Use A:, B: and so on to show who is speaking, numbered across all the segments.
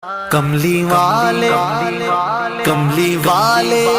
A: کملی والے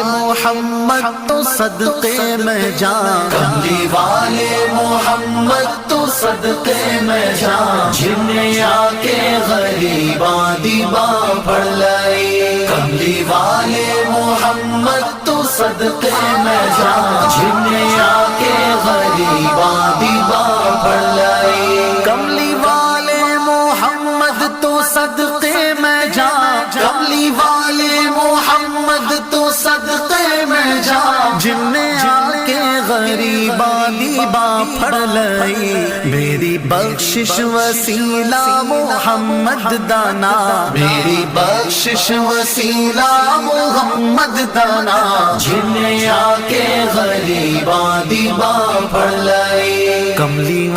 A: محمد تو صدقے میں جان،
B: کملی والے محمد تو صدقے میں جان، جنہیں آ کے غریباں دیباں پڑھ لائی۔ کملی والے محمد تو صدقے میں جان، جنہیں آ کے غریباں دیباں پڑھ لائی۔
A: کملی والے محمد تو صدقے میں جان،
B: کملی والے محمد تو صدقے میں جان،
A: جن نے آ کے غریباں دیباں پڑھ لائی۔ میری بخشش وسیلہ محمد دانا،
B: میری بخشش وسیلہ محمد دانا، جنہیں آ کے غریباں دیباں پڑھ لائی۔
A: کملی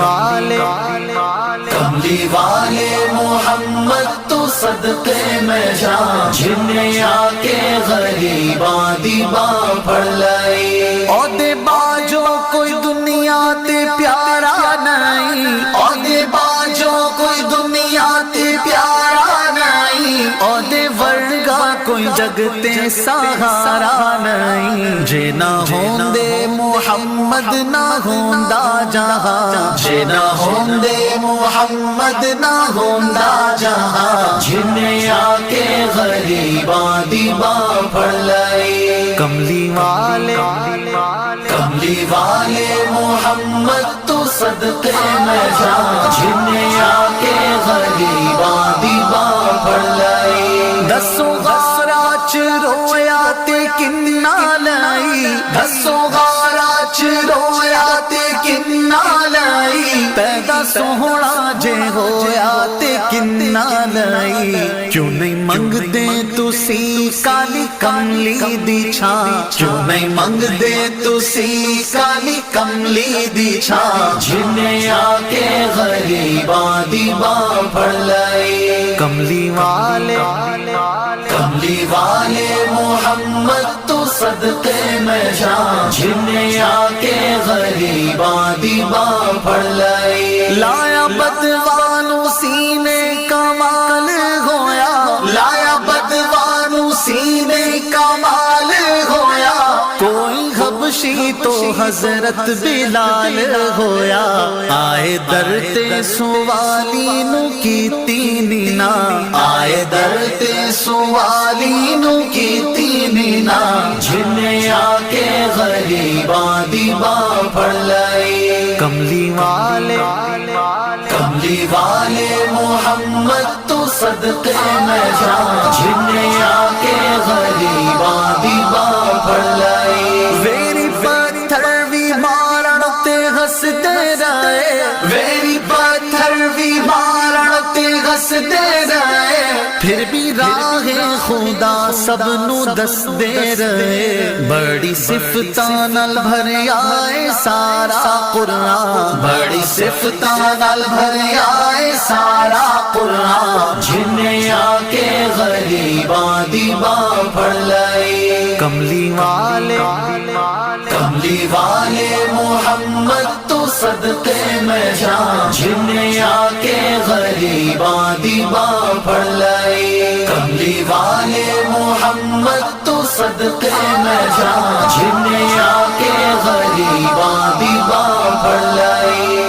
A: والے
B: محمد تو صدقے میں جان، جنہیں آ کے غریباں دیباں پڑھ لائی۔
A: عہدے باجو کوئی دنیا تے پیارا نہیں،
B: عہدے باجو کوئی دنیا تے پیارا نہیں،
A: عہدے ورگا کوئی جگ تے سہارا نہیں۔ جے نہ ہوندے محمد نہ ہوندا جہاں،
B: جے نہ ہوندے محمد نہ ہوندا جہاں، جنہیں آ کے غریباں دیباں پڑھ لائی۔
A: کملی والے
B: محمد تو صدقے میں جان، جنہیں آ کے غریباں دیباں پڑھ لائی۔
A: دسوں غارہ چ رویا تے کنا لائی،
B: دسوں غارہ چ رویا تے کنا لائی۔
A: پیدا سوہنا جے ہویا تے کنا لائی۔ کیوں نہیں منگدے تسی کالی کملی دی چھاں،
B: کیوں نہیں منگدے تسی کالی کملی دی چھاں، جنہیں آ کے غریباں دیباں پڑھ لائی۔
A: کملی والے
B: محمد تو صدقے میں جان، جنہیں آ کے غریباں دیباں پڑھ لائی۔
A: لایا بدوانو سینے کمال ہویا،
B: لایا بدوانو سینے کمال ہویا،
A: کوئی حبشی تو حضرت بلال ہویا۔ آئے در تے سوالی نو کیتی نینا،
B: آئے در تے سوالی نو کیتی نینا، جنہیں آ کے غریباں دیباں پڑھ لائی۔
A: کملی والے
B: محمد تو صدقے میں جان، جنہیں آ کے غریباں دیباں پڑھ لائی۔
A: ویری پتھر بھی مارن تے ہسدے رہے،
B: ویری پتھر بھی مارن تے ہسدے رہے،
A: پھر بھی راہ خدا سب نو دس دے رہے۔ بڑی صفتاں نال بھریا اے سارا قرآن،
B: بڑی صفتاں نال بھریا اے سارا قرآن، جنہیں آ کے غریباں دیباں پڑھ لائی۔
A: کملی والے
B: محمد تو صدقے میں جان، جنہیں آ کے غریباں دیباں پڑھ لائی۔ کملی والے محمد تو صدقے میں جان، جنہیں آ کے غریباں دیباں پڑھ لائی۔